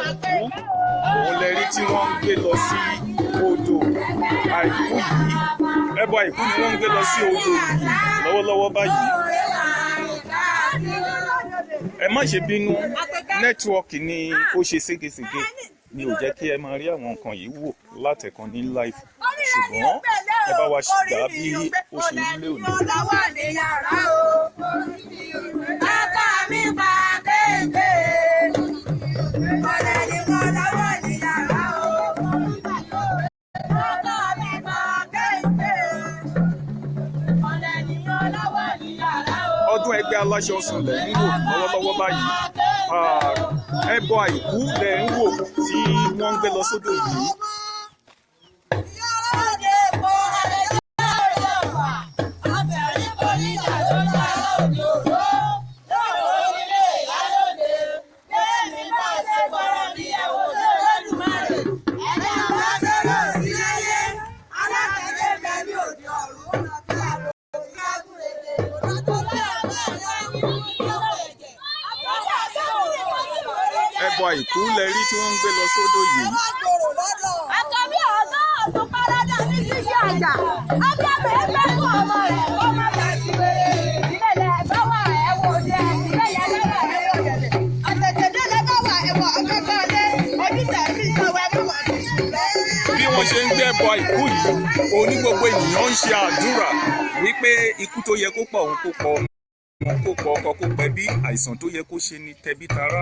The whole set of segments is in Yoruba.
Òun lẹ rí tí wọ́n ń gbé lọ sí odò àìkú yìí. Ẹbọ àìkú ni wọ́n ń gbé lọ sí odò yìí lọ́wọ́lọ́wọ́ báyìí. Ẹ má ṣe bínú, nẹ́tíwọ́ọ̀kì ni ó ṣe ségesège ni ò jẹ́ kí ẹ máa rí àwọn nǹkan yìí wò látẹ̀kan ní live, ṣùgbọ́n ẹ bá wa ṣùgbà bí ó ṣe ń lé òní. Ọdún Ẹgbẹ́ Alaso Osun lẹ̀ ń wò lọ́wọ́lọ́wọ́ báyìí. Ẹbọ àìkú lẹ̀ ń wò tí wọ́n ń gbé lọ sódò yìí. Ẹbọ àìkú lẹ rí tí wọ́n ń gbé lọ sódò yìí. Àkàbí ọ̀gá ọ̀sùn parada ní títí àjà. Abẹ́bẹ̀ ẹgbẹ́ fún ọmọ rẹ̀ kó má bàa sí wèrè. Ìrẹ̀lẹ̀ báwà ẹ̀wọ̀ òde, ìrẹ̀lẹ̀ báwà ẹ̀wọ̀ òde. Àtẹ̀tẹ̀dẹ́lẹ̀ báwà ẹ̀wọ̀ ọ̀gẹ́gẹ́ ọdẹ. Ojútẹ̀ sí ìsanwó ẹ̀mí wà ní ṣùgbẹ́. Bí wọ́n ṣe ń gbé ẹbọ àìkú yìí, òní gbogbo ènìyàn ń ṣe àdúrà wípé ikú tó yẹ kó pa òun kó pa ọmọ. Kó pọ̀ ọkọ kó pẹ́ bí àìsàn tó yẹ kó ṣe ni tẹbí tará,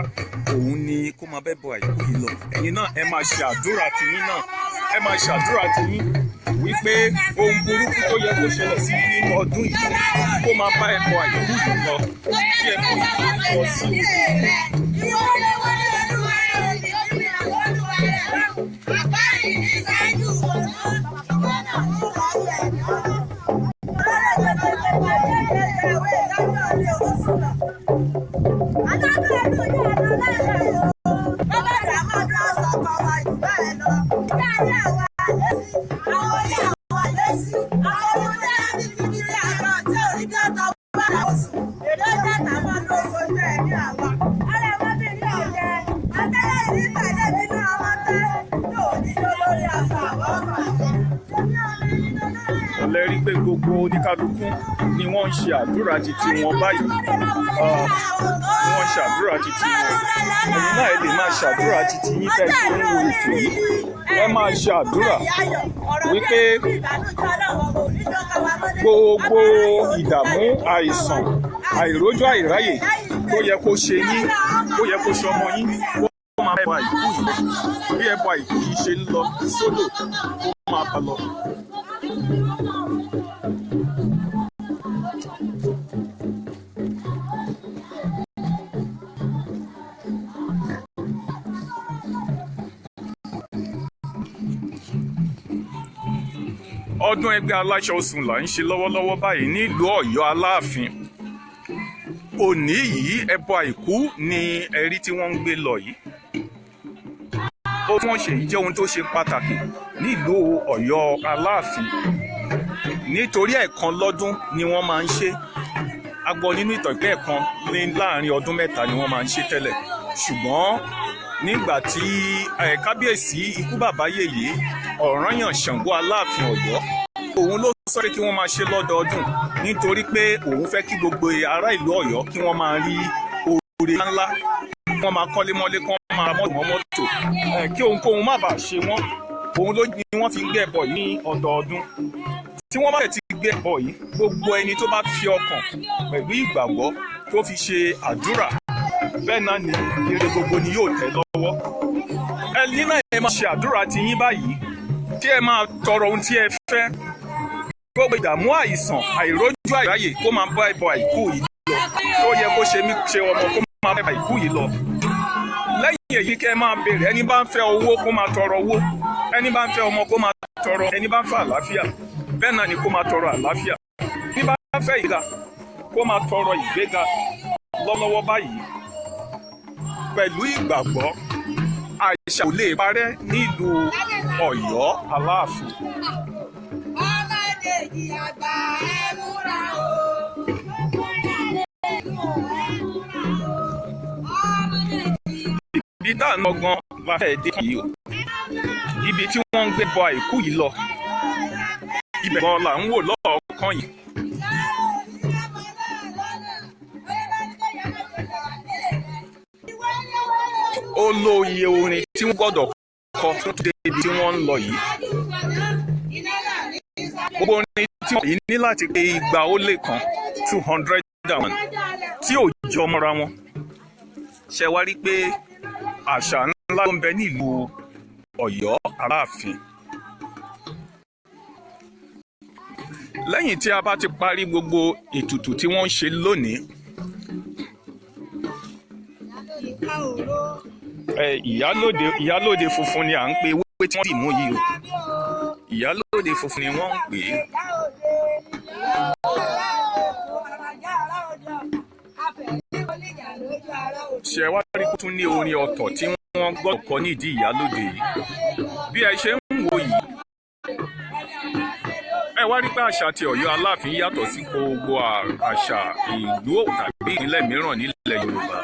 òun ni kó máa bẹ́bọ àìkú yìí lọ. Ẹ̀yin náà ẹ máa ṣe àdúrà tiyín náà, ẹ máa ṣe àdúrà tiyín wípé ohun burúkú tó yẹ kó ṣẹlẹ̀ sí nínú ọdún yìí kó máa bá ẹbọ àìkú yìí lọ, kí ẹbọ yìí lọ sí lẹ́rí pé gbogbo oníkálukú ni wọ́n ń ṣe àdúrà títí wọn báyìí. Wọ́n ń ṣàdúrà títí wọn. Ẹ̀yin náà ẹ lè máa ṣàdúrà títí yín tẹ́ ẹ tó ń wo ètò yìí. Ẹ máa ṣàdúrà wípé gbogbo ìdààmú, àìsàn, àìrójú àìráyè tó yẹ kó ṣe yín, tó yẹ kó ṣe ọmọ yín, kó máa bá àìkú yìí lọ. Bí ẹbọ àìkú yìí ṣe ń lọ sódò, kó máa bá lọ. Ọdún Ẹgbẹ́ Alaso Osun là ń ṣe lọ́wọ́lọ́wọ́ báyìí nílùú Ọ̀yọ́ Aláàfin. Òní yìí ẹbọ àìkú ni ẹ̀rí tí wọ́n ń gbé lọ yìí. Ó tí wọ́n ṣe yìí jẹ́ ohun tó ṣe pàtàkì nílùú Ọ̀yọ́ Aláàfin. Nítorí ẹ̀ẹ̀kan lọ́dún ni wọ́n máa ń ṣe. A gbọ́ nínú ìtàn pé ẹ̀ẹ̀kan láàrin ọdún mẹ́ta ni wọ́n máa ń ṣe tẹ́lẹ̀. Ṣùgbọ́n nígbà tí kábíyèsí ikú bàbá yèyé Ọ̀rànyàn Ṣàngó Aláàfin Ọ̀yọ́, òun ló sọ pé kí wọ́n máa ṣe lọ́dọọdún nítorí pé òun fẹ́ kí gbogbo ará ìlú Ọ̀yọ́ kí wọ́n máa rí oore ńlá, kí wọ́n máa kọ́lé mọ́lé, kí wọ́n máa ra mọ́tò, kí ohunkóhun má bàa ṣe wọ́n. Òun ló ní wọ́n fi ń gbé ẹbọ yìí ní ọdọọdún. Tí wọ́n bá ti gbé ẹbọ yìí, gbogbo ẹni tó bá fi ọkàn pẹ̀lú ìgbàgbọ́ tó fi ṣe àdúrà, bẹ́ẹ̀ náà ni ire gbogbo ni yóò tẹ́ lọ́wọ́. Ẹ̀yin náà ẹ máa ṣe àdúrà ti yín báyìí, kí ẹ máa tọrọ ohun tí ẹ fẹ́. Gbogbo ìdààmú, àìsàn, àìrójú àìráyè kó máa bá ẹbọ àìkú yìí lọ. Tó yẹ kó ṣe mí ṣe ọmọ kó máa bá ẹbọ àìkú yìí lọ. Lẹ́yìn èyí kẹ́ ẹ máa béèrè, ẹni bá ń fẹ́ owó kó máa tọrọ owó, ẹni bá ń fẹ́ ọmọ kó máa tọrọ, ẹni bá ń fẹ́ àlàáfíà bẹ́ẹ̀ náà ni kó máa tọrọ àlàáfíà. Bí bá ń fẹ́ ìgbéga kó máa tọrọ ìgbéga lọ́wọ́lọ́wọ́ báyìí. Pẹ̀lú ìgbàgbọ́, àìsàn ò lè parẹ́ nílùú Ọ̀yọ́ Aláàfin. Ọmọdé yìí àgbà ẹ múra tá à ń lọ gan la fẹ́ dé yìí o ibi tí wọ́n ń gbé bọ àìkú yìí lọ ibẹ̀ gan là ń wò lọ́ọ̀kan yìí. ó lo iye orin tí wọ́n gbọ́dọ̀ kọ fún débi tí wọ́n ń lọ yìí. gbogbo orin tí wọ́n yìí ní láti pé 201 tí ò jọ mọ́ra wọn. ṣe wá rí pé àṣà ńlá ló ń bẹ nílùú Ọ̀yọ́ Aláàfin. lẹ́yìn tí a bá ti parí gbogbo ètùtù tí wọ́n ń ṣe lónìí, ìyálóde funfun ni à ń pe ewé tí wọ́n dì mú yìí o. ìyálóde funfun ni wọ́n ń pè é. ṣe wá rí kó tún ní orin ọ̀tọ̀ tí wọ́n gbọ́dọ̀ kọ nídìí ìyálóde yìí. bí ẹ ṣe ń wò yìí, ẹ wá rí pé àṣà ti Ọ̀yọ́ Aláàfin yàtọ̀ sí gbogbo àṣà ìlú tàbí ìpínlẹ̀ mìíràn nílẹ̀ Yorùbá.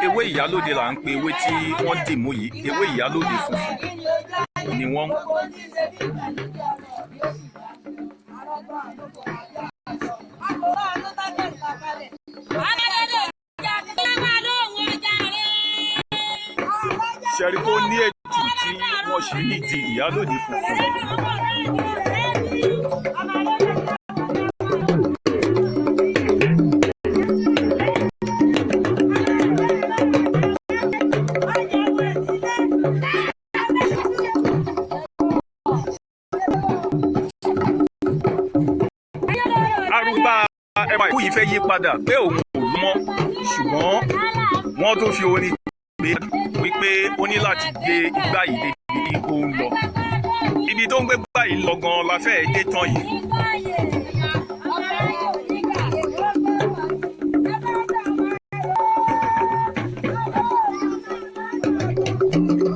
ewé ìyálóde là ń pe ewé tí wọ́n dì mú yìí. ewé ìyálóde funfun ni wọ́n. ṣẹ́rí kó ní ètò tí wọ́n ṣe ní ti ìyálóde funfun. arúgbá ẹ̀bà ìkú yìí fẹ́ yí padà pé òun ò lú mọ́, ṣùgbọ́n wọ́n tó fi orin gbé wípé ó ní láti gbé igbá yìí débi tí ó ń lọ. ibi tó ń gbé igbá yìí lọ gan la fẹ́ dé tán yìí.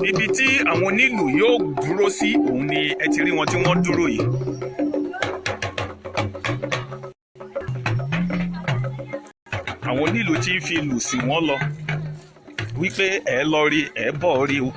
ibi tí àwọn onílù yóò dúró sí òun ni ẹ ti rí wọn tí wọ́n dúró yìí. àwọn onílù tí ń fi lù sí wọn lọ wípé ẹ lọ rí ẹ bọ̀ rí o.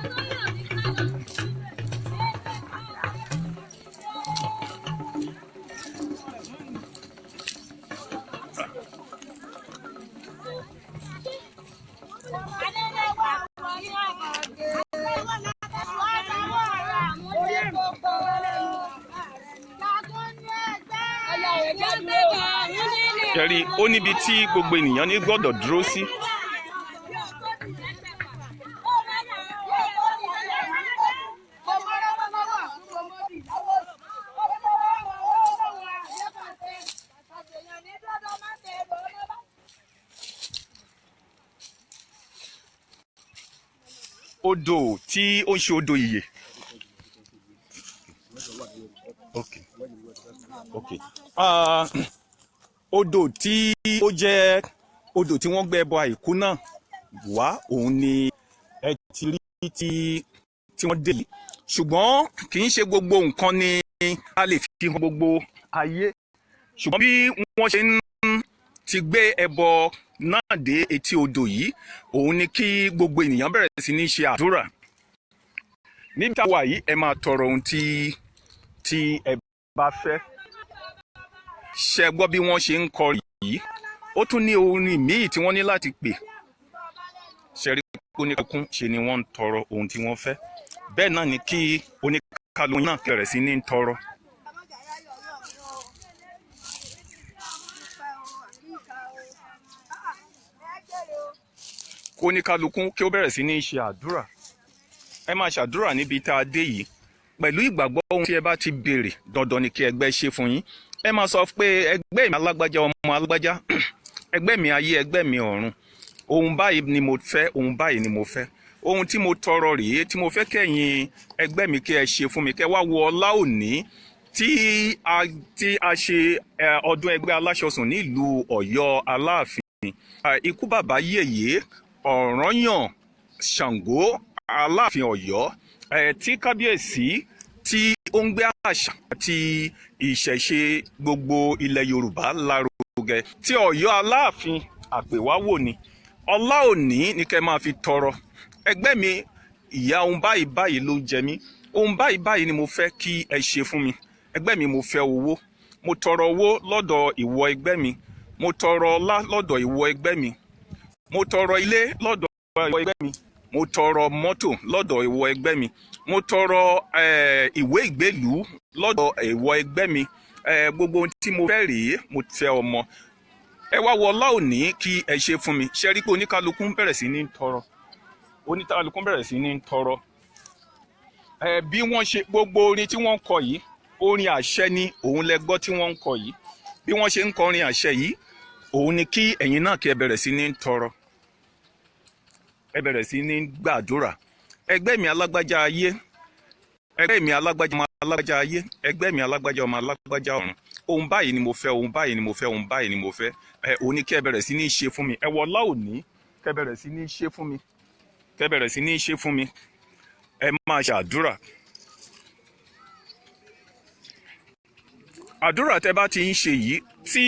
Kẹ̀rí ó níbi tí gbogbo ènìyàn ní gbọ́dọ̀ dúró sí. Odò tí ó ń ṣe odò ìyè. Odò tí ó jẹ́ odò tí wọ́n gbẹ́ ẹbọ àìkú náà wá, òun ni ẹ ti rí tí wọ́n dé yìí. ṣùgbọ́n kì í ṣe gbogbo nǹkan ni a lè fi hàn gbogbo ayé. ṣùgbọ́n bí wọ́n ṣe ń ti gbé ẹbọ náà dé etí odò yìí, òun ni kí gbogbo ènìyàn bẹ̀rẹ̀ sí ní ṣe àdúrà. níbi táwa yìí ẹ máa tọrọ ohun tí ẹ bá fẹ́. ṣe gbọ́ bí wọ́n ṣe ń kọ yìí. ó tún ní orin míì tí wọ́n ní láti pè. ṣe rí oníkàkún ṣe ni wọ́n ń tọrọ ohun tí wọ́n fẹ́. bẹ́ẹ̀ náà ni kí oníkàlù náà bẹ̀rẹ̀ sí ní tọrọ. kó oníkàlùkù kí ó bẹ̀rẹ̀ sí ní ṣe àdúrà. ẹ máa ṣàdúrà níbi tá a dé yìí pẹ̀lú ìgbàgbọ́ ohun tí ẹ bá ti béèrè dandan ni kí ẹgbẹ́ ṣe fún yín. ẹ máa sọ pé ẹgbẹ́ mi alágbájá ọmọ alágbájá, ẹgbẹ́ mi ayé, ẹgbẹ́ mi ọ̀run, ohun báyìí ni mo fẹ́, ohun báyìí ni mo fẹ́, ohun tí mo tọrọ rèé tí mo fẹ́ kẹ́yìn ẹgbẹ́ mi kí ẹ ṣe fún mi. kẹ́ wá wo ọlá òní tí a ṣe ọdún Ẹgbẹ́ Alaso Osun nílùú Ọ̀yọ́ Aláàfin. ikú bàbá yèyé Ọ̀rànyàn Ṣàngó Aláàfin Ọ̀yọ́ tí kábíyèsí tí ó ń gbé àṣà àti ìṣẹ̀ṣe gbogbo ilẹ̀ Yorùbá lárugẹ tí Ọ̀yọ́ Aláàfin àpèwáwò ni. Ọlá òní ni kẹ́ máa fi tọrọ. Ẹgbẹ́ mi, ìyá ohun báyìí báyìí ló ń jẹ mí, ohun báyìí báyìí ni mo fẹ́ kí ẹ ṣe fún mi. Ẹgbẹ́ mi, mo fẹ́ owó, mo tọrọ owó lọ́dọ̀ ìwọ ẹgbẹ́ mi, mo tọrọ ọlá lọ́dọ̀ ìwọ ẹgbẹ́ mi, mo tọrọ ilé lọ́dọ̀ ìwọ ẹgbẹ́ mi, mo tọrọ mọ́tò lọ́dọ̀ ìwọ ẹgbẹ́ mi, mo tọrọ ìwé ìgbélùú lọ́dọ̀ ìwọ ẹgbẹ́ mi. Gbogbo ohun tí mo fẹ́ rèé, mo fẹ́ ọmọ. Ẹ wá wọ ọlá òní kí ẹ ṣe fún mi. Ṣe rí pé oníkálukú bẹ̀rẹ̀ sí ní tọrọ, oníkálukú bẹ̀rẹ̀ sí ní tọrọ. Bí wọ́n ṣe gbogbo orin tí wọ́n ń kọ yìí, orin àṣẹ ni òun lẹ gbọ́ tí wọ́n ń kọ yìí. Bí wọ́n ṣe ń kọ orin àṣẹ yìí, òun ni kí ẹ̀yin náà kí ẹ bẹ̀rẹ̀ sí ní tọrọ. Ẹ bẹ̀rẹ̀ sí ní gbàdúrà. Ẹgbẹ́ mi alágbájá ayé, ẹgbẹ́ mi alágbájá ọmọ alágbájá ayé, ẹgbẹ́ mi alágbájá ọmọ alágbájá ọ̀run. Ohun báyìí ni mo fẹ́, ohun báyìí ni mo fẹ́, ohun báyìí ni mo fẹ́. Òun ni kí ẹ bẹ̀rẹ̀ sí ní ṣe fún mi. Ẹ wọ ọlá òní, kẹ́ bẹ̀rẹ̀ sí ní ṣe fún mi. Kẹ́ bẹ̀rẹ̀ sí ní ṣe fún mi. Ẹ máa ṣàdúrà. Àdúrà tẹ́ bá ti ń ṣe yìí, tí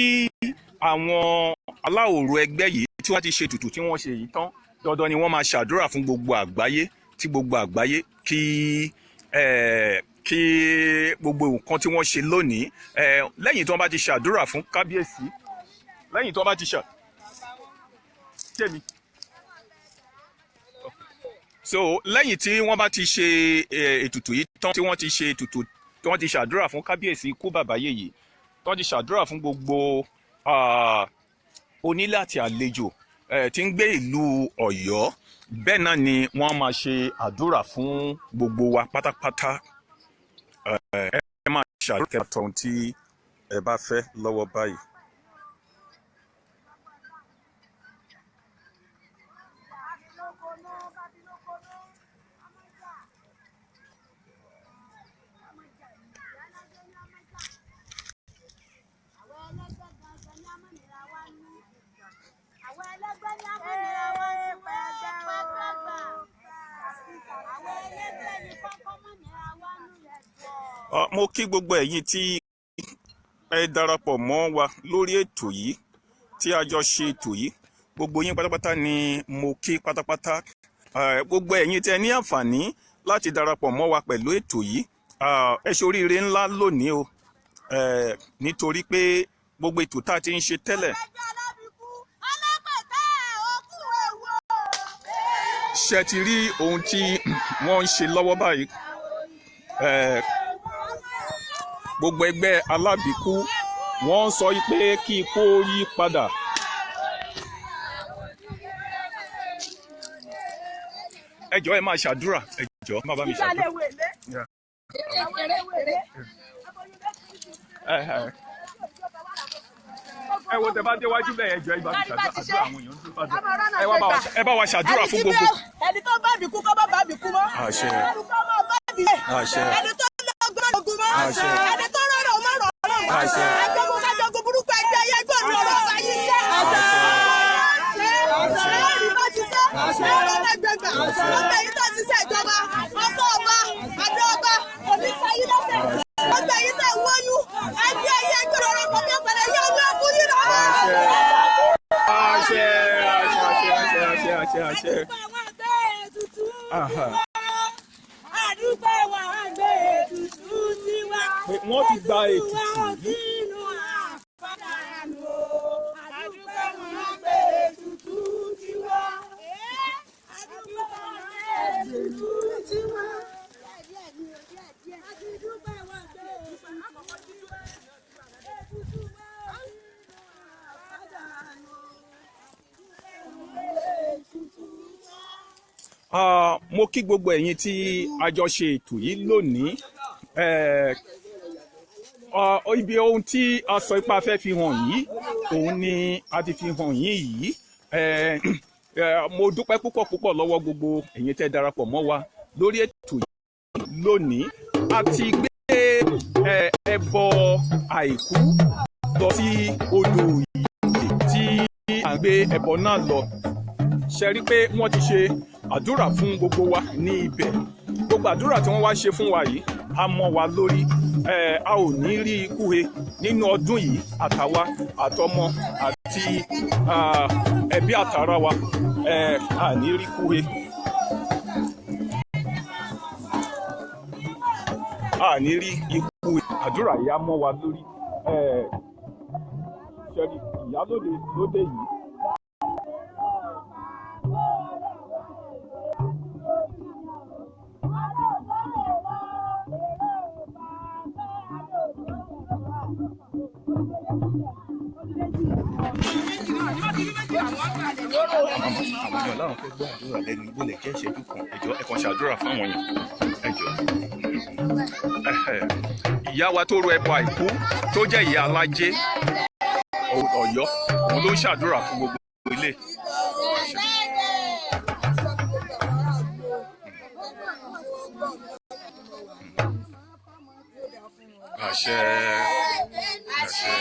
àwọn aláòrò ẹgbẹ́ yìí tí wọ́n ti ṣe ètùtù tí wọ́n ṣe yìí tán, dandan ni wọ́n máa ṣàdúrà fún gbogbo àgbáyé, tí gbogbo àgbáyé kí gbogbo nǹkan tí wọ́n ṣe lónìí, lẹ́yìn tí wọ́n bá ti ṣàdúrà fún kábíyèsí, lẹ́yìn tí wọ́n bá ti lẹ́yìn tí wọ́n bá ti ṣe ètùtù yìí tán, tí wọ́n ti ṣe ètùtù, tí wọ́n ti ṣàdúrà fún kábíyèsí ikú bàbá yèyé, tí wọ́n ti ṣàdúrà fún gbogbo onílé àti àlejò tí ń gbé ìlú Ọ̀yọ́, bẹ́ẹ̀ náà ni wọ́n máa ṣe àdúrà fún gbogbo wa pátápátá. Ẹ máa ṣàdúrà kẹta ohun tí ẹ bá fẹ́ lọ́wọ́ báyìí. Mo kí gbogbo ẹ̀yin tí ẹ darapọ̀ mọ́ wa lórí ètò yìí, tí a jọ ṣe ètò yìí. Gbogbo yín pátápátá ni mo kí pátápátá. Gbogbo ẹ̀yin tí ẹ ní àǹfààní láti darapọ̀ mọ́ wa pẹ̀lú ètò yìí, ẹ ṣe oríire ńlá lónìí o, nítorí pé gbogbo ètò tá a ti ń ṣe tẹ́lẹ̀. Ṣé ti rí ohun tí wọ́n ń ṣe lọ́wọ́ báyìí? Gbogbo ẹgbẹ́ alábìkú wọ́n sọ pé kí ikú yí padà. Ẹ jọ̀ọ́ ẹ máa ṣàdúrà, ẹ jọ̀ọ́ má bá mi ṣàdúrà. Ẹ wo tẹ bá déwájú bẹ́ẹ̀ ẹ jọ̀ọ́ ẹ bá mi ṣàdúrà, àdúrà àwọn èèyàn tó fàdúrà. Ẹ bá wa ṣàdúrà fún gbogbo. Ẹni tó bá bìkú kọ́ bá bìkú mọ́. Àṣẹ. Ẹni tó lọ́gbọ́n lọ́gbọ́n mọ́. Ẹni tó rọrọ̀ mọ́ rọrọ̀ mọ́. Ẹgbẹ́gun kájọgun burúkú ẹgbẹ́ ayé ẹgbẹ́ ọ̀nà ọ̀rọ̀ ayé iṣẹ́. Ẹ̀rí bá ti sẹ́, ẹ̀rọ lẹ́gbẹ̀gbà, ọgbẹ́ yìí tó ti sẹ́ ìjọba, ọkọ̀ ọba, adé ọba, òní sáyé lọ́sẹ̀. Ọgbẹ́ yìí tó wọ́nyú, ẹgbẹ́ ayé ẹgbẹ́ ọ̀rọ̀ ọkọ̀ bí ọ̀pẹ̀lẹ̀ yọ ọmọ ẹkún yìí lọ. Àṣẹ. Àdúgbò wa gbé ètùtù tiwa. Wọ́n ti gba ètùtù yìí. Àdúgbò wa gbé ètùtù tiwa. Àdúgbò wa gbé ètùtù tiwa. Mo kí gbogbo ẹ̀yin tí a jọ ṣe ètò yìí lónìí. Ibi ohun tí a sọ ipá fẹ́ fi hàn yìí, òun ni a ti fi hàn yín yìí. Mo dúpẹ́ púpọ̀ lọ́wọ́ gbogbo ẹ̀yin tẹ́ darapọ̀ mọ́ wa lórí ètò yìí lónìí. A ti gbé ẹbọ àìkú lọ sí odò yìí tí à ń gbé ẹbọ náà lọ. Ṣe rí pé wọ́n ti ṣe àdúrà fún gbogbo wa ní ibẹ̀. Gbogbo àdúrà tí wọ́n wá ṣe fún wa yìí, á mọ́ wa lórí a ò ní rí ikú he nínú ọdún yìí àtàwa àtọmọ àti ẹbí àtàrà wa a ní rí ikú he. A ní rí ikú àdúrà yìí á mọ́ wa lórí ṣẹ́rí ìyálóde lóde yìí. Àwọn ọlọ́run fẹ́ gbọ́ àdúrà lẹ́nu igbó lè jẹ́ ìṣẹ́jú kan ẹjọ́ ẹ kàn ṣàdúrà fáwọn yẹn ẹjọ́. Ìyá wa tó ro ẹbọ àìkú tó jẹ́ ìyá alájẹ Ọ̀yọ́ òun ló ń ṣàdúrà fún gbogbo ilé. Àṣẹ àṣẹ.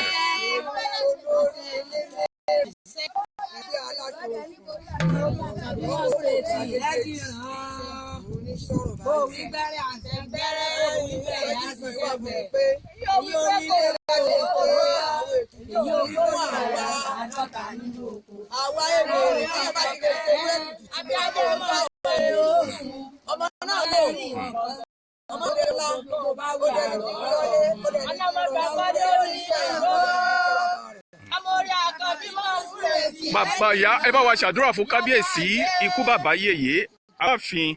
Bàbá ìyá ẹ bá wa ṣàdúrà fún kábíyèsí ikú bàbá yèyé Aláàfin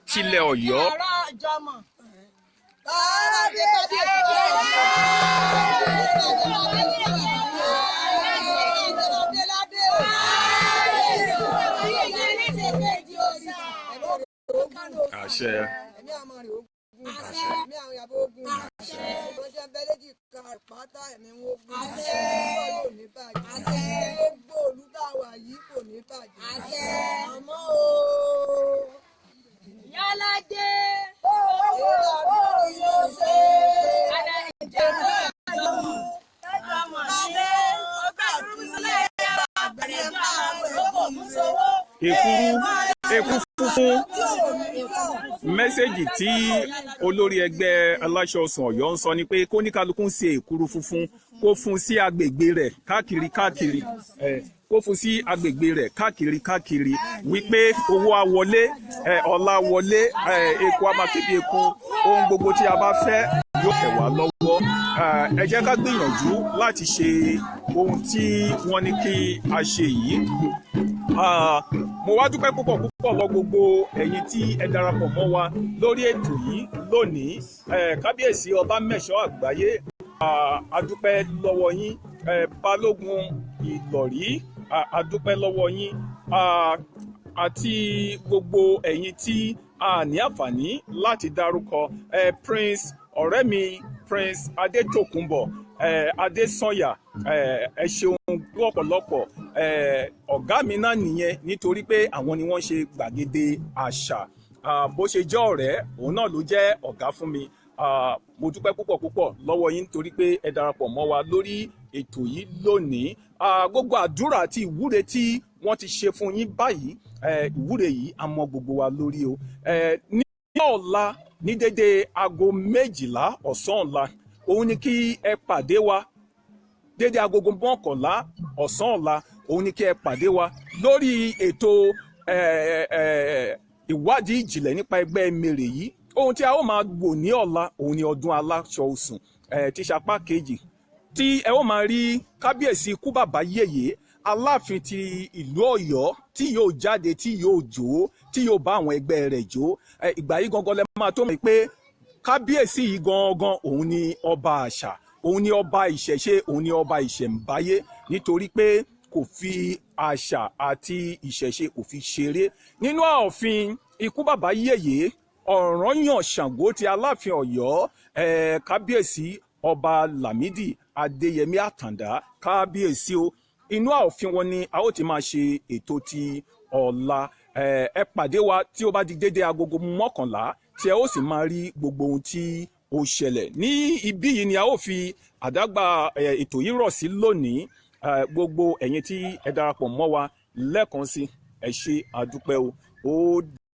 tilẹ̀ Ọ̀yọ́. Àṣẹ. Èkú funfun mẹ́sẹ̀gì tí olórí ẹgbẹ́ Aláṣọ Ọ̀sùn Ọ̀yọ́ ń sọ ni pé kó ní kálukú ń ṣe èkuru funfun kó fún sí agbègbè rẹ̀ káàkiri kó fún sí agbègbè rẹ̀ káàkiri wípé owó á wọlé ọlá wọlé eku á máa kébi eku ohun gbogbo tí a bá fẹ́ yóò tẹ̀ wá lọ́wọ́. Ẹ jẹ́ ká gbìyànjú láti ṣe ohun tí wọ́n ní kí a ṣe yìí. Mo wá dúpẹ́ púpọ̀ lọ gbogbo ẹ̀yin tí ẹ darapọ̀ mọ́ wa lórí ètò yìí lónìí. Kábíyèsí ọba mẹ́ṣọ́ àgbáyé a dúpẹ́ lọ́wọ́ yín. Balógun Ìlọ̀rí a dúpẹ́ lọ́wọ́ yín àti gbogbo ẹ̀yin tí a ní àǹfààní láti dárúkọ. Prince ọ̀rẹ́ mi Prince Adétòkunbọ̀ Adésànyà ẹ ṣeun lọ́pọ̀lọpọ̀. Ọ̀gá mi náà nìyẹn nítorí pé àwọn ni wọ́n ṣe gbàgede àṣà. Bó ṣe jẹ́ ọ̀rẹ́ òun náà ló jẹ́ ọ̀gá fún mi. Mo dúpẹ́ púpọ̀ lọ́wọ́ yín nítorí pé ẹ darapọ̀ mọ́ wa lórí ètò yìí lónìí. Gbogbo àdúrà àti ìwúre tí wọ́n ti ṣe fún yín báyìí ìwúre yìí á mọ́ gbogbo wa lórí o. Ní ọ̀la ní dédé aago 12 ọ̀sán ọ̀la òun ni kí ẹ pàdé wa dédé agogo 11 ọ̀sán ọ̀la òun ni kí ẹ pàdé wa lórí ètò ìwádìí ìjìnlẹ̀ nípa ẹgbẹ́ Emere yìí. Ohun tí a ó máa wò ní ọ̀la òun ni ọdún Aláṣọ Ọ̀sùn tí ṣapá kejì tí ẹ ó máa rí kábíyèsí ikú bàbá yèyé Aláàfin ti ìlú Ọ̀yọ́ tí yóò jáde tí yóò jó tí yóò bá àwọn ẹgbẹ́ rẹ̀ jó. Ìgbà yìí gangan lẹ máa tó mọ̀ pé kábíyèsí yìí gangan òun ni ọba àṣà òun ni ọba ìṣẹ̀ṣe òun ni ọba ìṣẹ̀ǹbáyé nítorí pé kò fi àṣà àti ìṣẹ̀ṣe kò fi ṣeré. Nínú ààfin ikú bàbá yèyé Ọ̀rànyàn Ṣàngó ti Aláàfin Ọ̀yọ́ kábíyèsí ọba Lámídì Adéyẹmí Àtàndá kábíyèsí o. Inú ààfin wọn ni a ó ti máa ṣe ètò ti ọ̀la. Ẹ pàdé wa tí ó bá di dédé agogo 11 tí ẹ ó sì máa rí gbogbo ohun tí ó ṣẹlẹ̀. Ní ibí yìí ni a ó fi àdágbà ètò yìí rọ̀ sí lónìí. Gbogbo ẹ̀yin tí ẹ darapọ̀ mọ́ wa lẹ́ẹ̀kan sí ẹ ṣé àdúpẹ́ o.